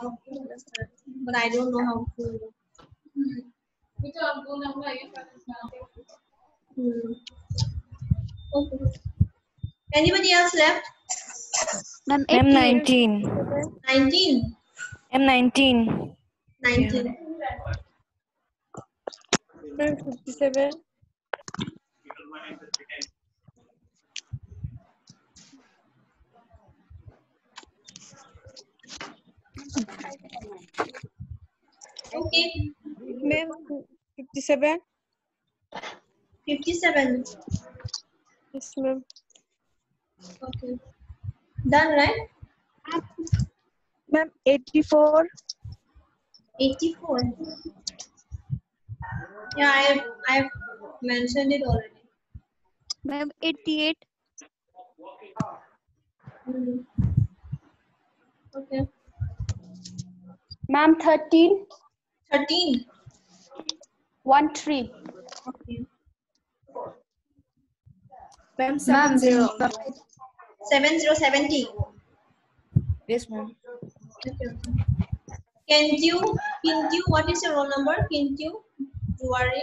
Okay, understand. But I don't know how to. Hmm. Okay. Anybody else left? Ma'am, Ma'am, 88. 19. 19. Ma'am, 19. 19. Ma'am, 57. Okay. Ma'am, 57. 57. Yes, ma'am. Okay. Done, right? Ma'am, 84. 84. Yeah, I've mentioned it already. Ma'am, 88. Hmm. Okay. Ma'am, 13. 13. 13. Okay. Ma'am, Ma'am, 70. 70, 70. Yes, ma'am. Okay. Kintu, Kintu, what is your roll number? Kintu, Juwari.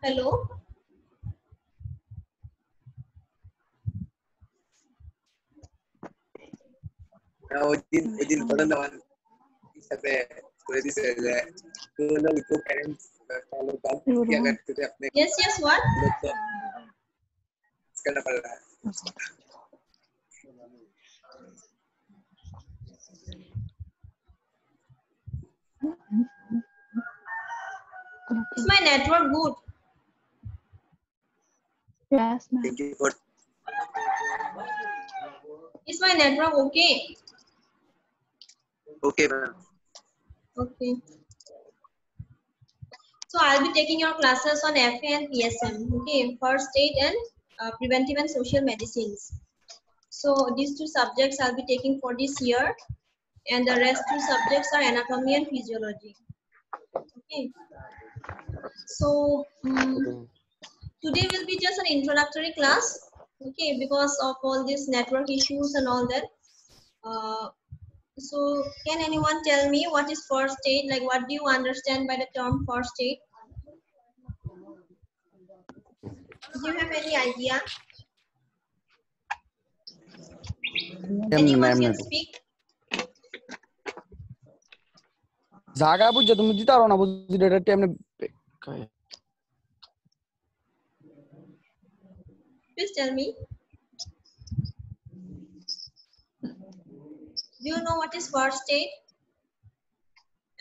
Hello. Within Kodan, parents Yes, yes, what? करना पड़ रहा है. Is my network good? yes, ma'am. Thank you for Is my network okay? okay, ma'am. Okay. So I'll be taking your classes on FA and PSM. Okay, first aid and preventive and social medicines. So these two subjects I'll be taking for this year, and the rest two subjects are anatomy and physiology. Okay. So today will be just an introductory class. Okay, because of all these network issues and all that. So can anyone tell me what is first aid? Like, what do you understand by the term first aid? Do you have any idea? Anyone can speak? জায়গা বুঝছো তুমি দিতে পারো না বুঝছি এটা টাইমে Please tell me. Do you know what is first aid?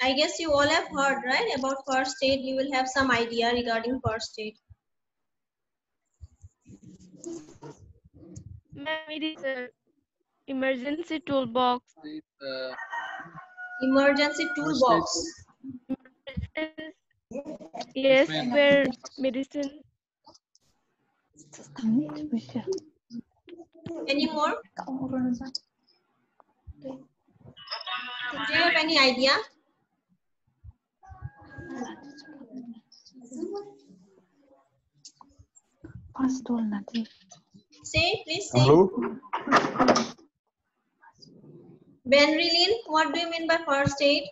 I guess you all have heard, right, about first aid. You will have some idea regarding first aid. Ma'am, it is an emergency toolbox. Emergency toolbox. Yes, where medicine. Any more? Do you have any idea? Say, please say. Hello? Benrilin, what do you mean by first aid?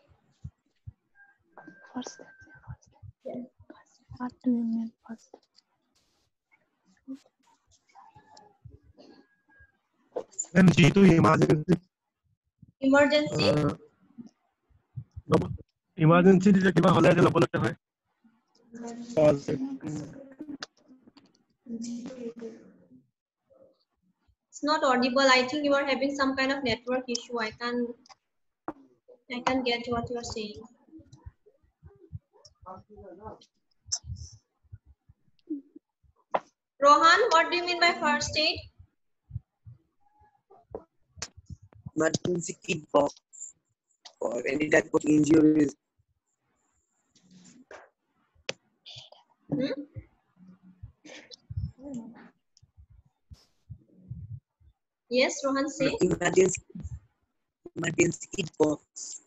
What do you mean first? Ma'am ji तो Emergency? Emergency দিলে কিবা হলে যে ল'ব লগা হয় It's not audible. I think you are having some kind of network issue. I can't get what you are saying. Rohan, what do you mean by first aid? Emergency kit box for any type of injuries. Yes, Rohan, say. Emergency kit box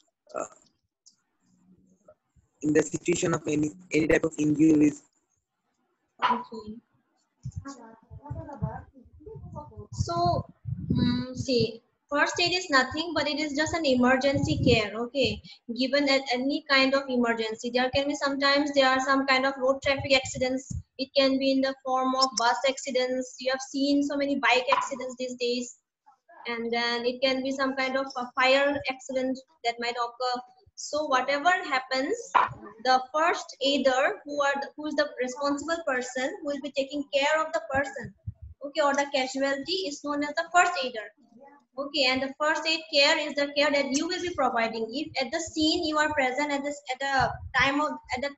in the situation of any type of injuries. Okay. So, see, first aid is nothing, but it is just an emergency care. Okay, given at any kind of emergency, there can be sometimes there are some kind of road traffic accidents. It can be in the form of bus accidents. You have seen so many bike accidents these days, and then it can be some kind of a fire accident that might occur. So whatever happens, the first aider who is the responsible person who will be taking care of the person, okay, or the casualty is known as the first aider. Okay, and the first aid care is the care that you will be providing. If at the scene you are present at the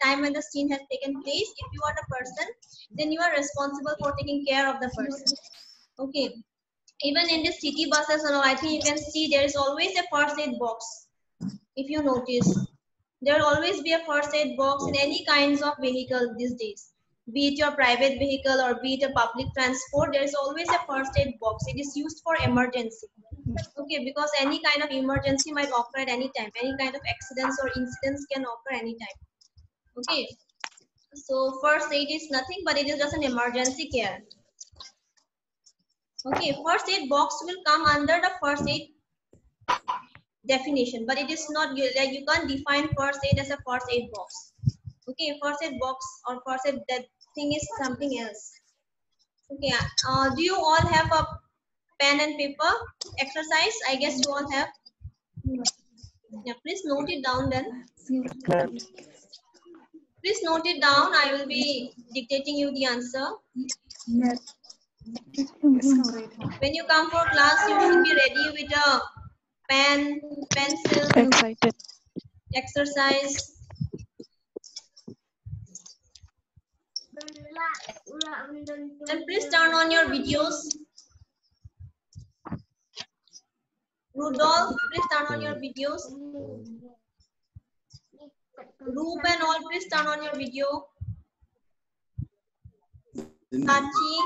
time when the scene has taken place, if you are the person, then you are responsible for taking care of the person. Okay, even in the city buses and all, I think you can see there is always a first aid box. If you notice, there will always be a first aid box in any kinds of vehicle these days. Be it your private vehicle or be it a public transport, there is always a first aid box. It is used for emergency. Okay, because any kind of emergency might occur at any time. Any kind of accidents or incidents can occur anytime. Okay, so first aid is nothing, but it is just an emergency care. Okay, first aid box will come under the first aid definition, but it is not like you can't define first aid as a first aid box. Okay, first aid box or first aid, that thing is something else. Okay, do you all have a pen and paper exercise? I guess you all have. Yeah, please note it down then. Please note it down. I will be dictating you the answer. When you come for class, you should be ready with a pen, pencil, Excited. exercise. And please turn on your videos. Rudolph, please turn on your videos. Ruben, all, please turn on your video. Sachi.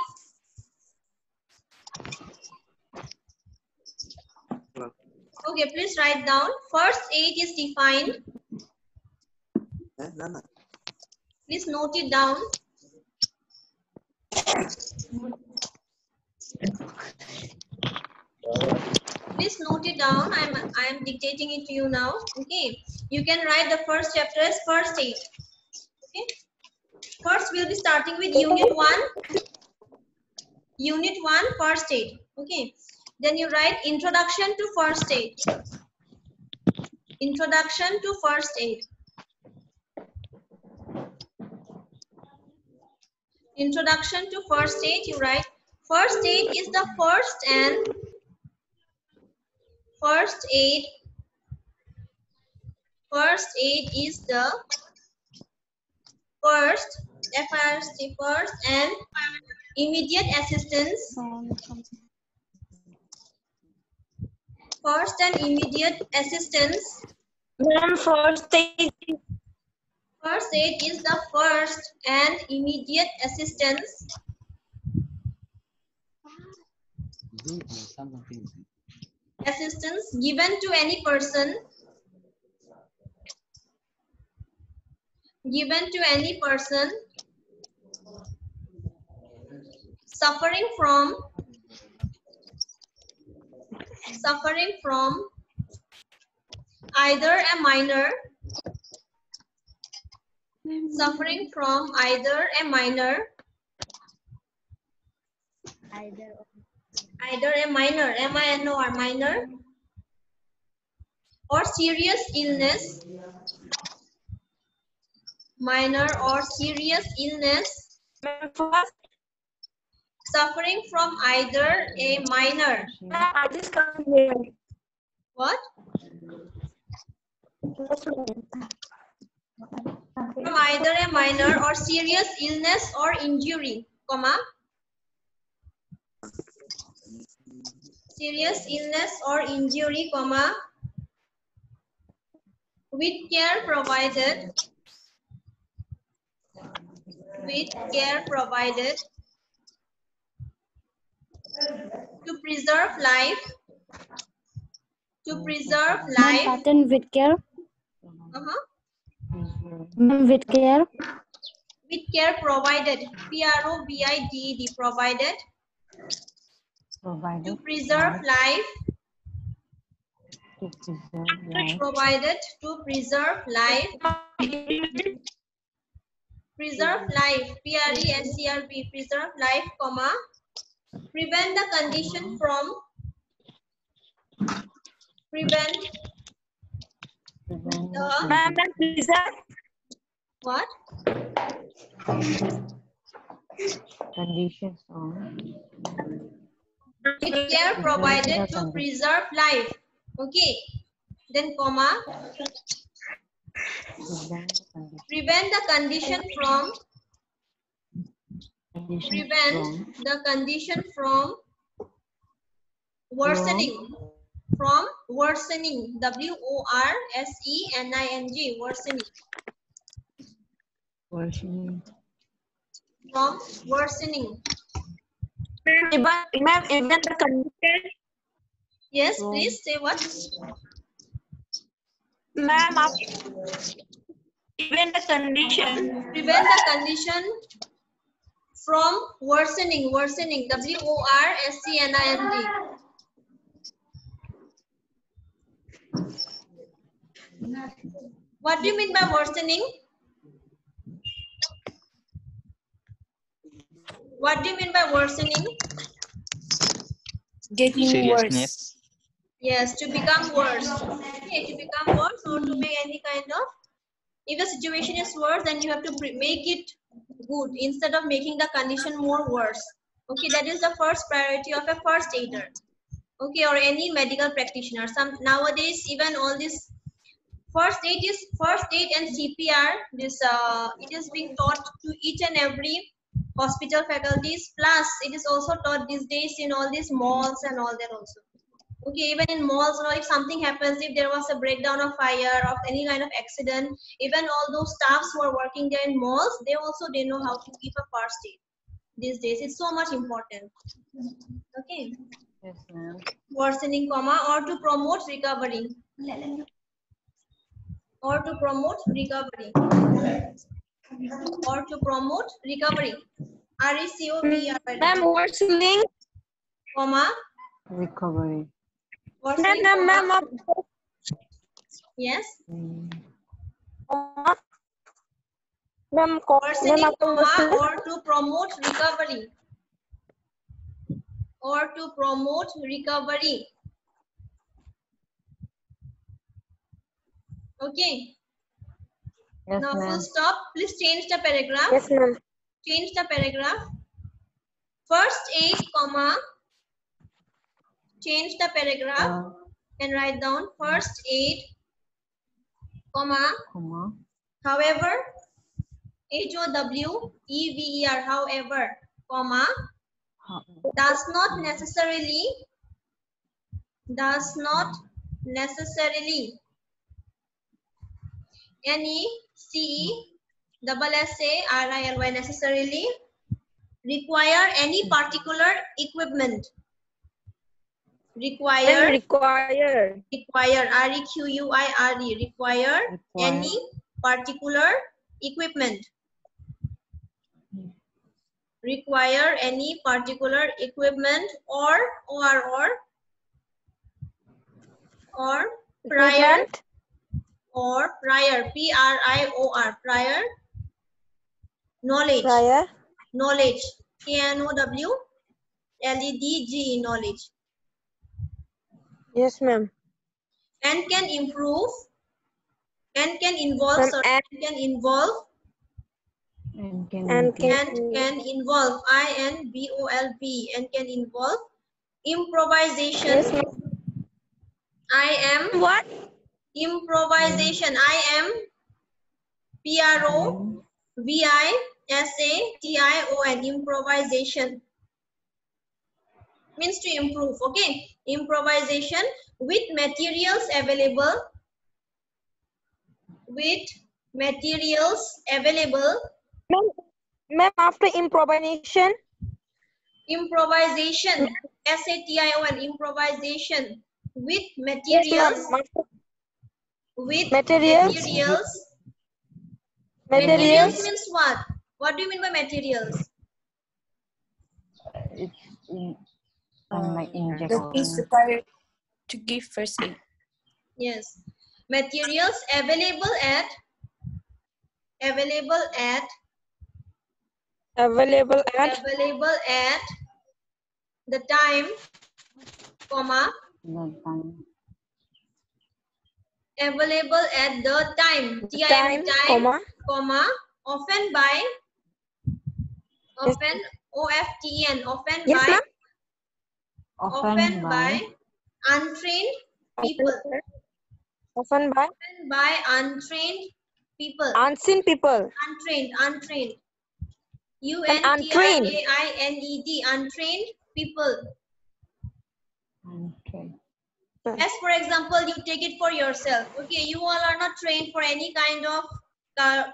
Okay, please write down. First aid is defined. Please note it down. Please note it down. I am dictating it to you now. Okay. You can write the first chapter as first aid. Okay. First, we'll be starting with unit 1. Unit 1, first aid. Okay. Then you write introduction to first aid. Introduction to first aid. Introduction to first aid, you write first aid is the first and first aid is the first first and immediate assistance. First and immediate assistance. First aid is the first and immediate assistance. Assistance given to any person. Given to any person suffering from either a minor minor or serious illness, suffering from either a minor. What? From either a minor or serious illness or injury, comma, serious illness or injury, comma, with care provided To preserve life. To preserve Ma'am, life. pattern with care. Ma'am, with care. With care provided. PROVIDED provided. To preserve life. Provided to preserve life. Preserve life. PRESERV. Preserve life, comma. Prevent the condition from. Prevent the. Ma'am, preserve What? Conditions on. With care provided to preserve life. Okay. Then comma. Prevent the condition from. Prevent the condition from worsening. From worsening. WORSENING. Worsening. Worsening. From worsening. Ma'am, even the condition. Yes, please say what? Ma'am, even the condition. Prevent the condition from worsening. Worsening. WORSENING. What do you mean by worsening? What do you mean by worsening? Getting worse. Yes, to become worse. Okay, to become worse or to make any kind of. If the situation is worse, then you have to make it good instead of making the condition more worse. Okay, that is the first priority of a first aider. Okay, or any medical practitioner. Some nowadays even all this first aid and CPR. This it is being taught to each and every hospital faculties. Plus, it is also taught these days in all these malls and all that also. Okay, even in malls, if something happens, if there was a breakdown of fire, of any kind of accident, even all those staffs who are working there in malls, they know how to give a first aid. These days, it's so much important. Okay. Yes, ma'am. Worsening, comma, or to promote recovery. Or to promote recovery. Or to promote recovery. RECOVERY. Ma'am, worsening. Comma. Recovery. Worsening, Ma'am. Yes. Ma'am, Worsening, comma, or to promote recovery. Or to promote recovery. Okay. Yes, Now ma'am. full stop. Please change the paragraph. Yes, ma'am. Change the paragraph. First aid, comma. Change the paragraph and write down first aid, comma. However, HOWEVER, however, comma. Does not necessarily NECESSARILY necessarily require any particular equipment. Require REQUIRE require any particular equipment. Require any particular equipment or prior PRIOR prior knowledge. Knowledge. KNOWLEDGE knowledge. Yes, ma'am. And can improve and can involve Ma'am, can involve and can involve INVOLV and can involve improvisation. Yes, ma'am. I am what? Improvisation. I am PROVISATION. Improvisation means to improve. Okay, improvisation with materials available. With materials available. Ma'am, after improvisation. Improvisation. SATION. Improvisation with Yes, materials. ma'am. With Materials. materials. Materials. Materials means what? What do you mean by materials? It's like The injection. things required to give first aid. Yes. Materials available at Available at the time, comma, The time. available at the time, time, comma, often by, Yes. often, OFTEN, often Yes, by, ma'am. often by untrained people, Often by often by untrained people, unseen people. untrained, Untrained. UNTRAINED, untrained people. Okay. As for example, you take it for yourself. Okay, you all are not trained for any kind of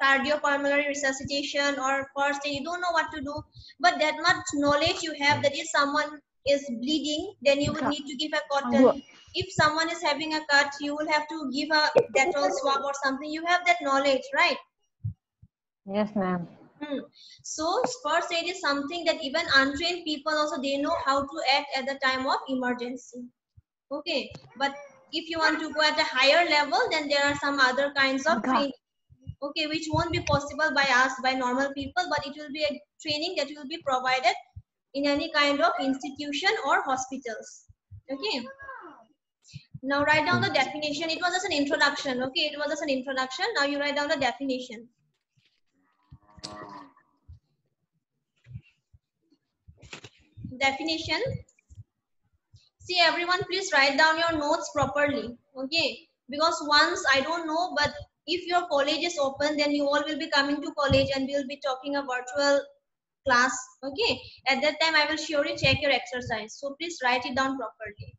cardiopulmonary resuscitation or first aid. You don't know what to do, but that much knowledge you have that if someone is bleeding, then you will need to give a cotton. If someone is having a cut, you will have to give a Dettol swab or something. You have that knowledge, right? Yes, ma'am. So first aid is something that even untrained people also, they know how to act at the time of emergency. Okay, but if you want to go at a higher level, then there are some other kinds of training, okay, which won't be possible by us, by normal people, but it will be a training that will be provided in any kind of institution or hospitals. Okay, now write down the definition. It was just an introduction. Okay, it was just an introduction. Now you write down the definition. Definition. See, everyone, please write down your notes properly. Okay, because once I don't know, but if your college is open, then you all will be coming to college and we will be talking a virtual class. Okay, at that time I will surely check your exercise, so please write it down properly.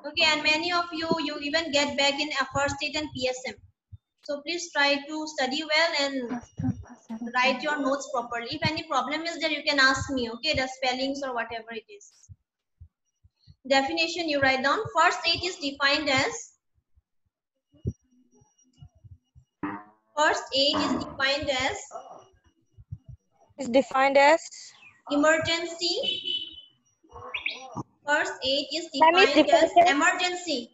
Okay, and many of you even get back in first aid and PSM, so please try to study well and write your notes properly. If any problem is there, you can ask me. Okay, the spellings or whatever it is. Definition you write down. First aid is defined as, emergency. First aid is defined as emergency.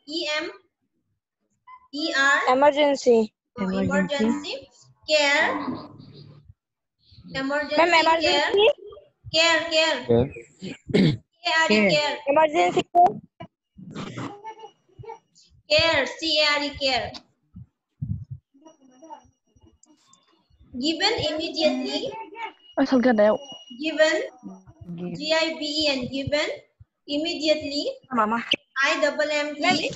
Emergency. Emergency care. Ma'am, Care. Emergency. Care, C-A-R-E, care. Given immediately. Given, G-I-V-E-N, given immediately. Mama. I-double-M-E.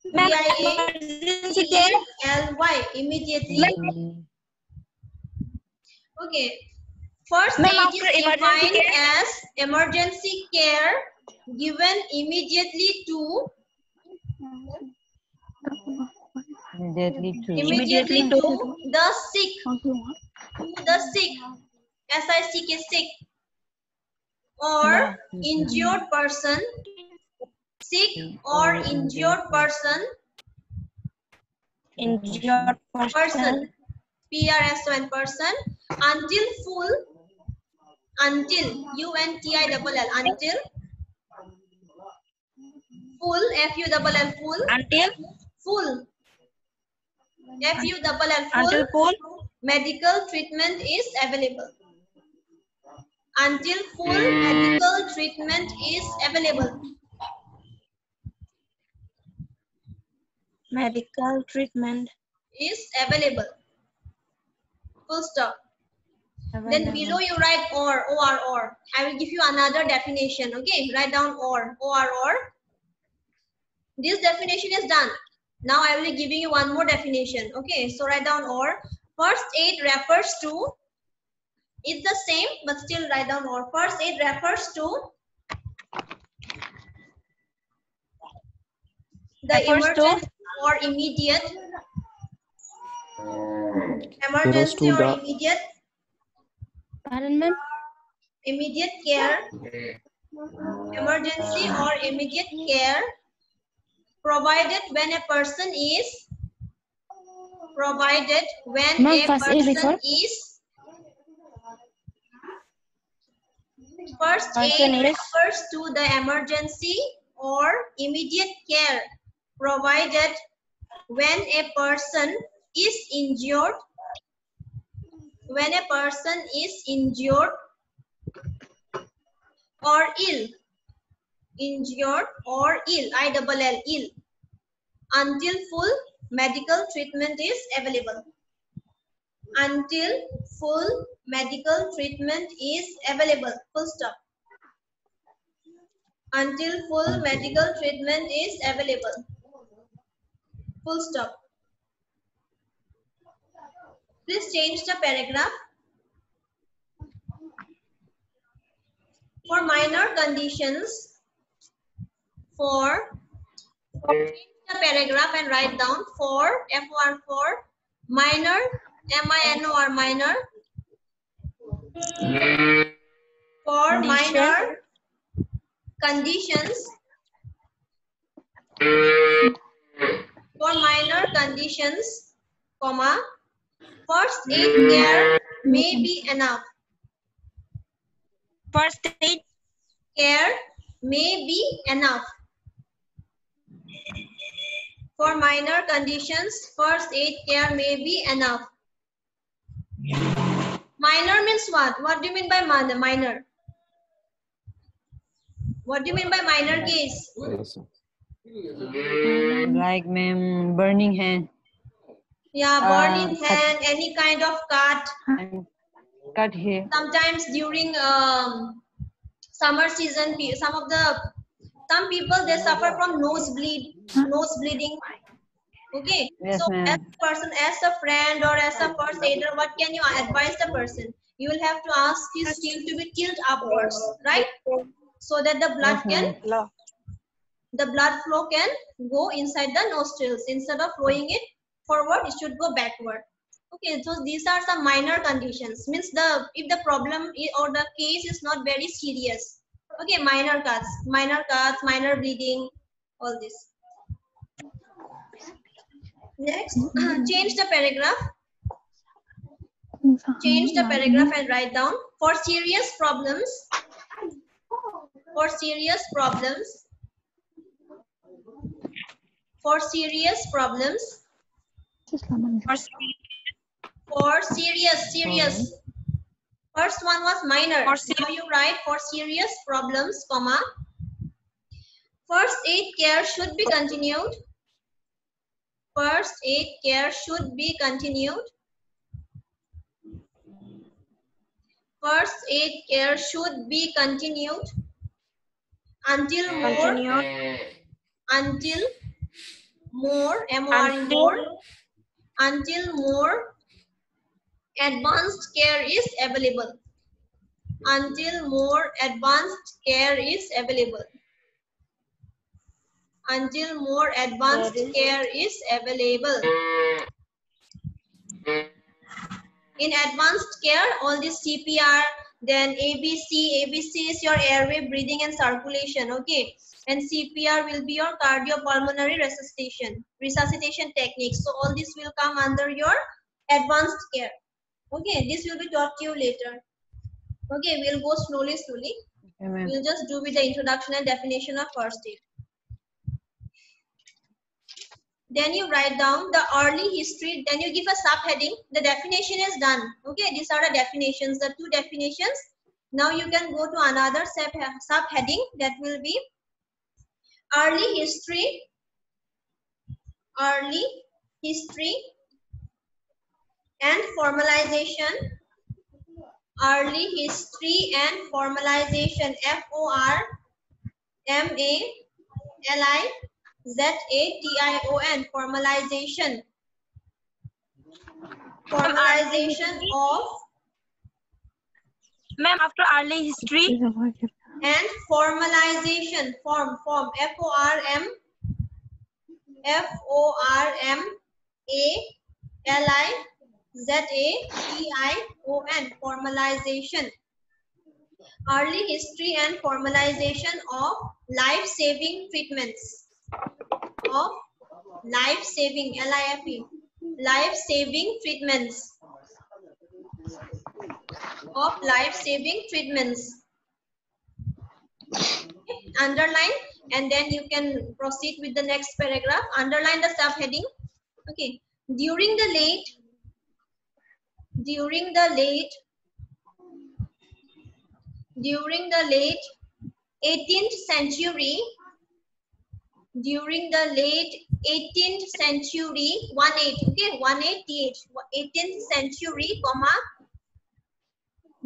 Emergency care. L-Y, immediately. Okay. First aid is defined as emergency care given immediately to the sick. S-I-C-K, sick. Or injured person. Sick or injured person. P-R-S-O-N, person. Until full. Until, U-N-T-I-L-L, until. Full, F-U-L-L, full. Until. Full. F-U-L-L, full. Until full. Medical treatment is available. Until full medical treatment is available. Medical treatment is available. Full stop. Then below you write or. I will give you another definition. Okay, write down or. This definition is done. Now I will be giving you one more definition. Okay, so write down or. First aid refers to. It's the same, but still write down or. First aid refers to the emergency or immediate. Emergency or immediate. Pardon, ma'am? immediate care, emergency or immediate care provided when a person is Ma'am, first aid refers. First Person aid is- refers to the emergency or immediate care provided when a person is injured. When a person is injured or ill. Injured or ill. ILL, ill. Until full medical treatment is available. Until full medical treatment is available. Full stop. Until full medical treatment is available. Full stop. Please change the paragraph. For minor conditions, change the paragraph and write down for FOR for minor, MINOR minor. For minor conditions, comma, first aid care may be enough. First aid Care may be enough. For minor conditions, first aid care may be enough. Minor means what? What do you mean by minor? What do you mean by minor case? Like ma'am, burning hand Yeah, burning hand, any kind of cut. and cut here. Sometimes during summer season, some people they suffer from nose bleeding. Okay, Yes, so ma'am. as a person, as a friend or as a first aider, what can you advise the person? You will have to ask his chin to be tilted upwards, right? So that the blood Yes, ma'am. the blood flow can go inside the nostrils. Instead of flowing it forward, it should go backward. Okay, so these are some minor conditions. Means if the problem or the case is not very serious. Okay, minor cuts, minor bleeding, all this. Next, change the paragraph. Change the paragraph and write down for serious problems. For serious problems. For serious problems. For serious. First one was minor. Now you write for serious problems, comma. First aid care should be continued. First aid care should be continued. First aid care should be continued until more advanced care is available. Until more advanced care is available. Until more advanced care is available. In advanced care, all this CPR, then ABC is your airway, breathing and circulation, okay? And CPR will be your cardiopulmonary resuscitation techniques. So all this will come under your advanced care. Okay, this will be taught to you later. Okay, we'll go slowly. Amen. We'll just do with the introduction and definition of first aid. Then you write down the early history, then you give a subheading. The definition is done. Okay, these are the definitions, the two definitions. Now you can go to another subheading that will be early history and formalization. Early history and formalization. FORMALIZATION. Formalization. Formalization of. Ma'am, after early history And formalization. Form. FORMALIZATION. Formalization. early history and formalization of life-saving treatments. Of life-saving, L-I-F-E, life-saving treatments. Of life-saving treatments. Okay. Underline, and then you can proceed with the next paragraph. Underline the subheading. Okay. During the late 18th century, during the late 18th century, 18, okay, 18th century, comma,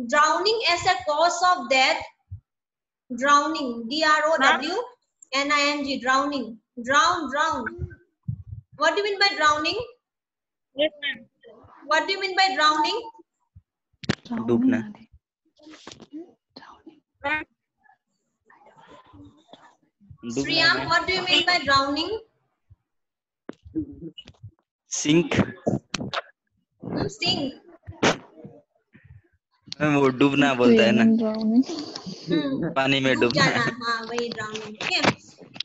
drowning as a cause of death, drowning, D-R-O-W-N-I-N-G, drowning, drown. What do you mean by drowning? Yes, ma'am. What do you mean by drowning? डूबना Sriyam, what do you mean by drowning? Sink Sink. वो डूबना बोलता है ना पानी में डूब डूबना जाना, हाँ वही drowning. Okay.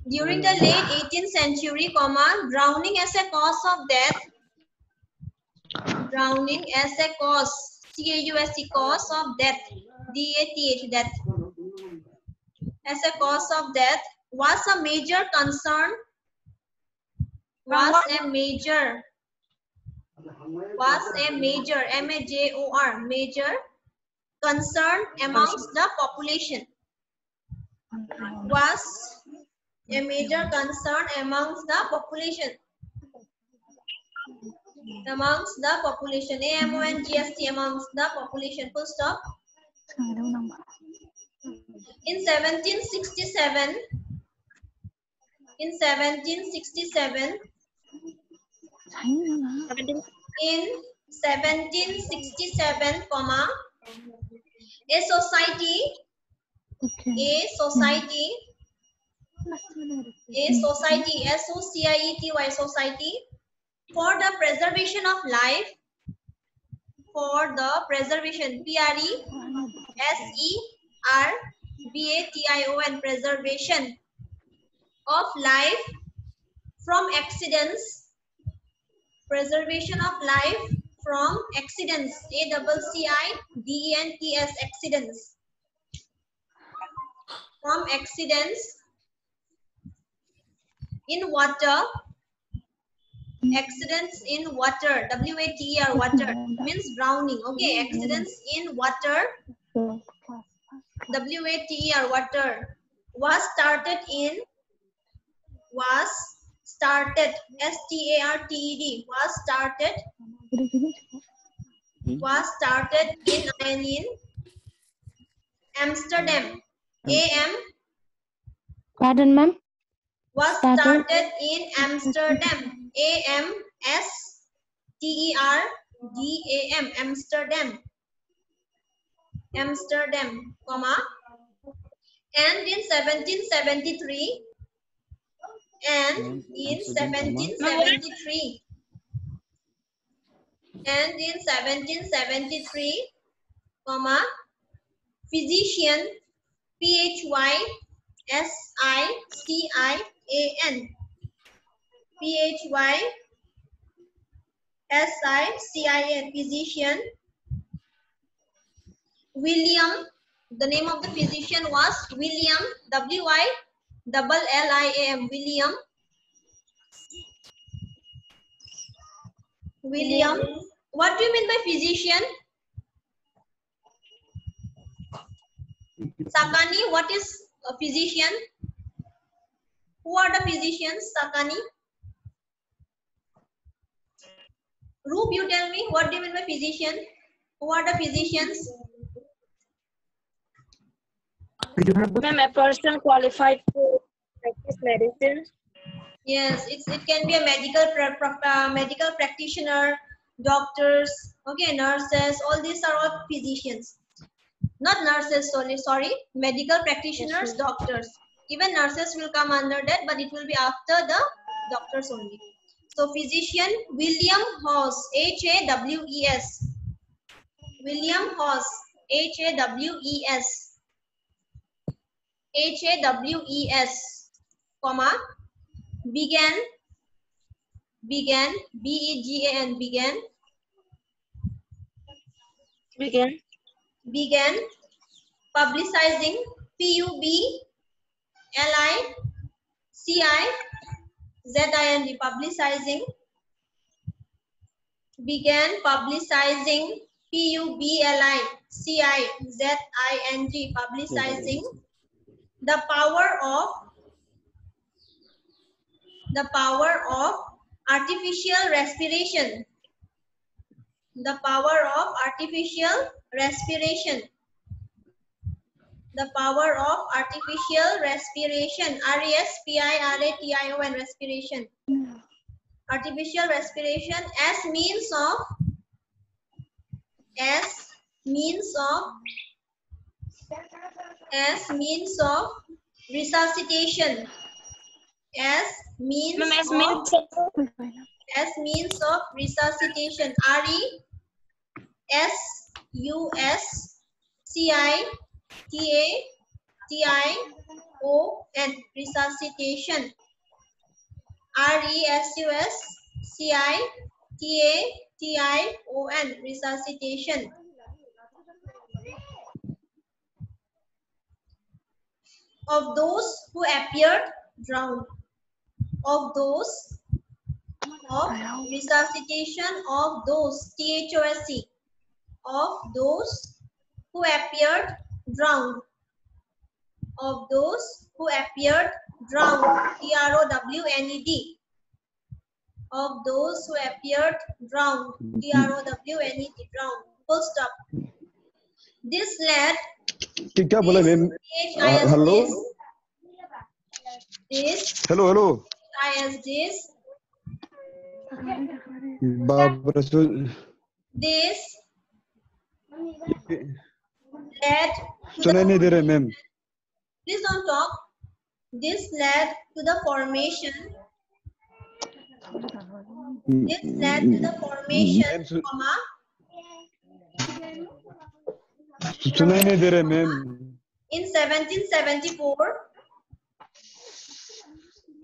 During the late 18th century, comma, drowning as a cause of death, drowning as a cause, C-A-U-S-E, cause of death, D-A-T-H, death, as a cause of death was a major concern, M-A-J-O-R, major concern amongst the population. Was a major concern amongst the population. Amongst the population. A-M-O-N-G-S-T, amongst the population. Full stop. In 1767, comma, a society, S-O-C-I-E-T-Y, society, for the preservation of life, P-R-E-S-E-R-V-A-T-I-O-N, preservation of life from accidents, preservation of life from accidents, A-C-C-I-D-E-N-T-S, accidents, from accidents in water, accidents in water, W-A-T-E-R, water, means drowning, okay, accidents in water, W-A-T-E-R, water, was started, S-T-A-R-T-E-D, was started in Amsterdam, A-M, Pardon, ma'am. was started in Amsterdam, A-M-S-T-E-R-D-A-M, Amsterdam, comma, and in 1773, comma, physician, P-H-Y-S-I-C-I-A-N, P-H-Y-S-I-C-I-A-N, physician, William, the name of the physician was William, W-I-L-L-I-A-M, William. What do you mean by physician? Sakani, what is a physician? Who are the physicians, Sakani? Roop, you tell me, what do you mean by physician? Who are the physicians? Ma'am, a person qualified to practice medicine. Yes, it can be a medical practitioner, doctors, okay, nurses, all these are all physicians. Not nurses solely, sorry, medical practitioners, doctors. Even nurses will come under that, but it will be after the doctors only. So physician, William Haws, H-A-W-E-S. William Haws, H-A-W-E-S. HAWES, comma, began, BEGAN, began, publicizing, PUBLICIZING, publicizing, began publicizing, PUBLICIZING, publicizing, the power of artificial respiration, the power of artificial respiration, the power of artificial respiration, RESPIRATION, respiration, artificial respiration as means of resuscitation, as means of resuscitation, RESUSCITATION, resuscitation, RESUSCITATION, resuscitation. Of those who appeared drowned. Of those, of resuscitation of those, THOSC, of those who appeared drowned. Of those who appeared drowned, DROWNED. Of those who appeared drowned, DROWNED, drowned. Full stop. This led. क्या बोला ma'am? Hello hello this बाप रसूल this led सुनाई नहीं दे रहा ma'am. Please don't talk. This led to the formation. This led to the formation, comma. सुनाई नहीं दे रहा ma'am. In 1774.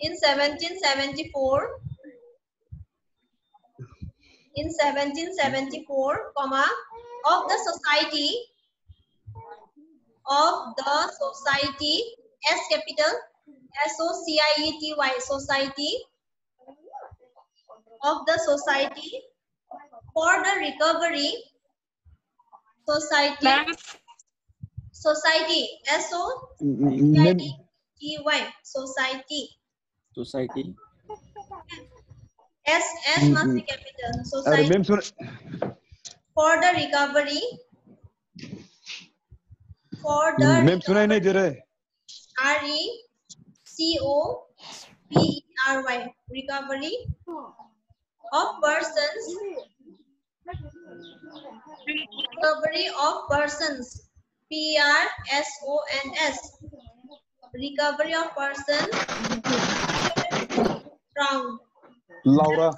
In 1774, comma, of the society, S capital, SOCIETY, society, of the society for the recovery, society, SOCIETY, society. S must be capital. Society for the recovery. Ma'am सुनाई नहीं दे रहा है. RECOVERY, recovery of persons. Recovery of persons, PERSONS. Recovery of persons drowned. Laura.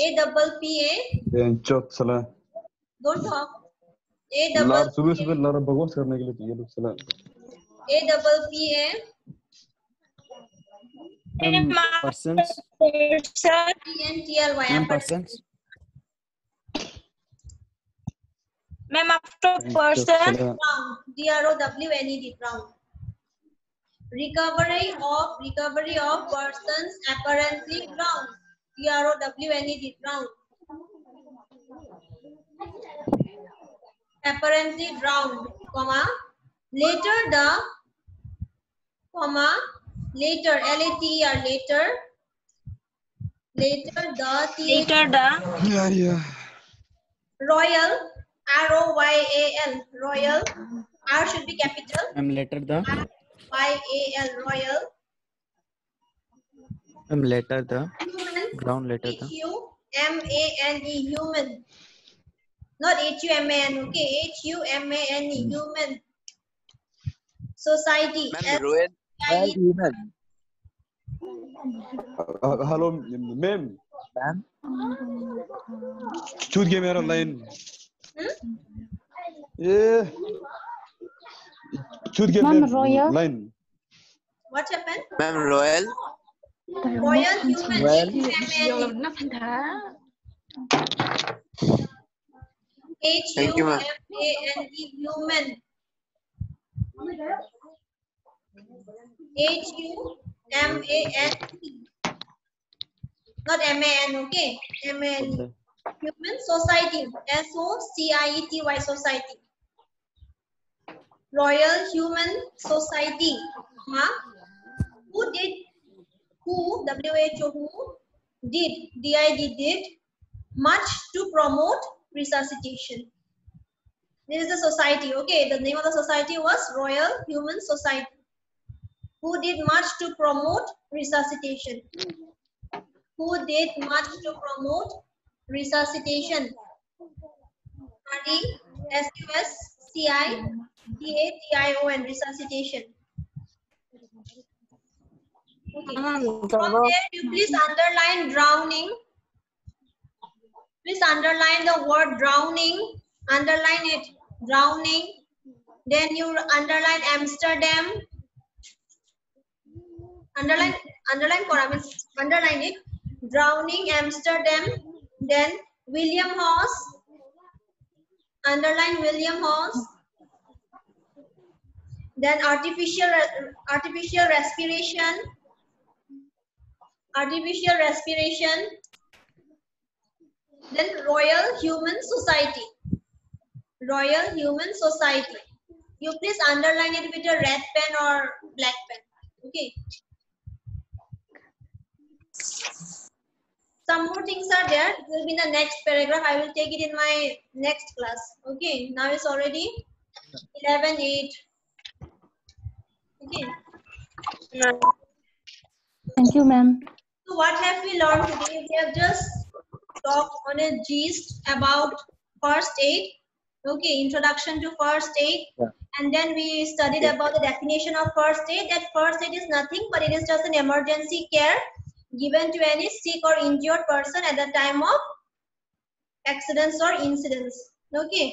APPA. बेंचोत सला. Don't talk. लार सुबह सुबह Lara बकवास करने के लिए ये लोग सला. APPA. Persons. Persons. Ma'am, after person. DROWNED, drowned. Recovery of persons apparently drowned. DROWNED, drowned. Apparently drowned, comma, later the, comma, later, LATER, later the Royal, ROYAL, Royal, R should be capital. Later the YAL, Royal. later the ground later the HUMANE, human. Not HUMAN, okay? HUMANE, human. Society. Human. Hello ma'am. छूट गया मेरा line. ये छूट गया line. What happened? Ma'am, Royal. Royal Human. Royal. Thank you, ma'am. H-U-M-A-N-E, human. H-U-M-A-N-E. Not M-A-N, okay? M-A-N-E. Human Society. S-O-C-I-E-T-Y, society. Royal Human Society. Huh? Who, WHO, who did, DID did much to promote resuscitation. This is a society, okay? The name of the society was Royal Human Society. Who did much to promote resuscitation? Who did much to promote resuscitation? RESUSCITATION, resuscitation. Okay. From there, you please underline drowning. Please underline the word drowning. Underline it. Drowning. Then you underline Amsterdam. Underline it. Drowning, Amsterdam. Then William House. Underline William House. Then artificial respiration. Artificial respiration. Then Royal Human Society. Royal Human Society. You please underline it with a red pen or black pen. Okay. Some more things are there. It will be in the next paragraph. I will take it in my next class. Okay. Now it's already 11:08. Okay. Thank you, ma'am. So what have we learned today? We have just talked on a gist about first aid. Okay, introduction to first aid. Yeah. And then we studied about the definition of first aid. That first aid is nothing but it is just an emergency care given to any sick or injured person at the time of accidents or incidents. Okay.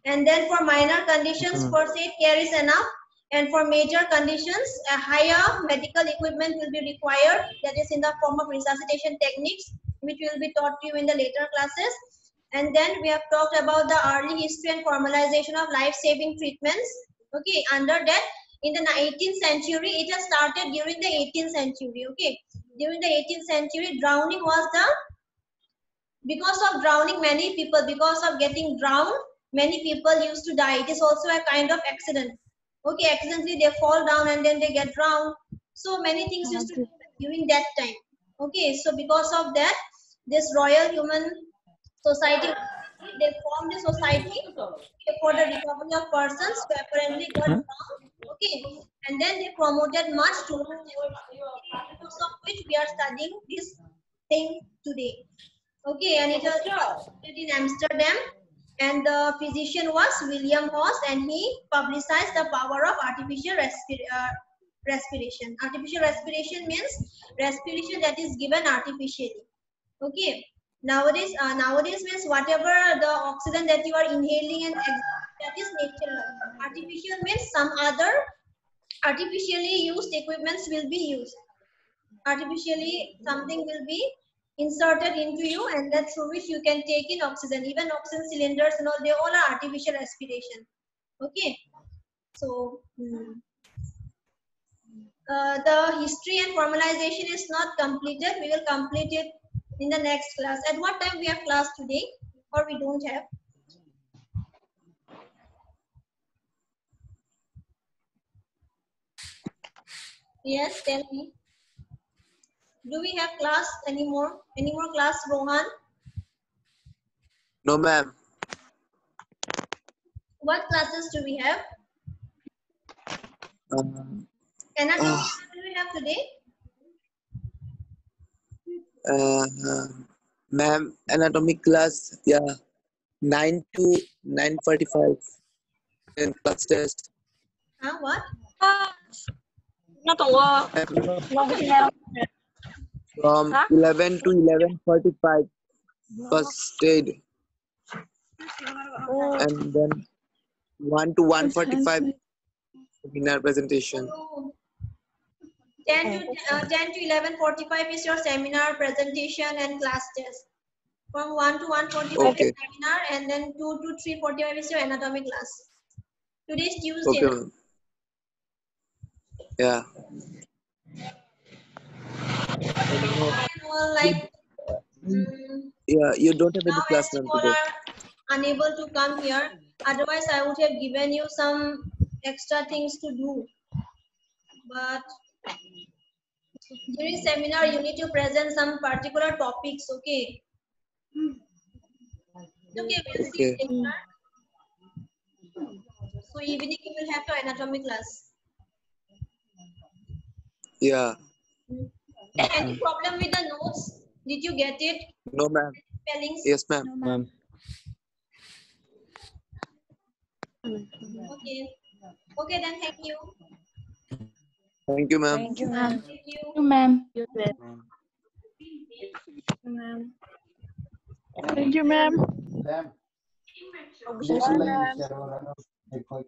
And then for minor conditions, first aid care is enough. And for major conditions, a higher medical equipment will be required. That is in the form of resuscitation techniques, which will be taught to you in the later classes. And then we have talked about the early history and formalization of life-saving treatments. Okay, under that, in the 18th century, it has started during the 18th century. Okay, during the 18th century, drowning was because of drowning, many people, because of getting drowned, many people used to die. It is also a kind of accident. Okay, accidentally they fall down and then they get drowned. So many things used to happen during that time. Okay, so because of that, this Royal Human Society, they formed a society for the recovery of persons who apparently got drowned. Okay, and then they promoted much towards because of which we are studying this thing today. Okay, and it was in Amsterdam, and the physician was William House, and he publicized the power of artificial respiration. Artificial respiration means respiration that is given artificially. Okay. Nowadays means whatever the oxygen that you are inhaling and that is natural. Artificial means some other artificially used equipments will be used. Artificially something will be inserted into you, and that's through which you can take in oxygen. Even oxygen cylinders and all, they all are artificial respiration. Okay. So the history and formalization is not completed. We will complete it in the next class. At what time we have class today, or we don't have? Yes, tell me. Do we have class anymore? Any more class, Rohan? No, ma'am. What classes do we have? Anatomy, what do we have today? Ma'am, anatomy class, yeah, 9 to 9:45. And class test. Huh? What? From 11 to 11:45 first aid, and then 1 to 1:45 seminar presentation. 10 to 11:45 is your seminar, presentation, and class test. From 1 to 1:45 Okay. is seminar, and then 2 to 3:45 is your anatomy class. Today is Tuesday. Okay, ma'am. Yeah. Like, Yeah, you don't have any now class, as ma'am, you all today. are unable to come here, otherwise I would have given you some extra things to do. But during seminar, you need to present some particular topics, okay? Okay, we'll see Okay. later. So evening you will have your anatomy class. Yeah. Any problem with the notes? Did you get it? No, ma'am. Spellings? Yes, ma'am. No, ma'am. Okay. Okay, then thank you. Thank you, ma'am. Thank you, ma'am. Thank you. You, ma'am. Thank you, ma'am.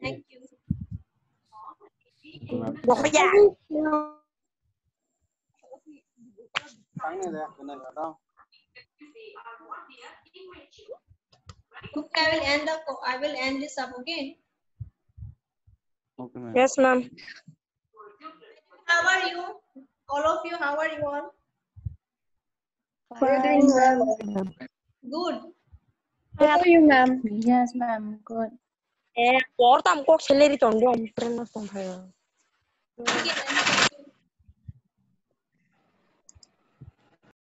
Thank you. Okay, I will end this up, okay? Yes, ma'am. How are you? All of you, how are you all? We're doing well. Good. How are you, ma'am? Yes, ma'am. Good. Portam kok seleri tondo, prenna stompa. Okay, then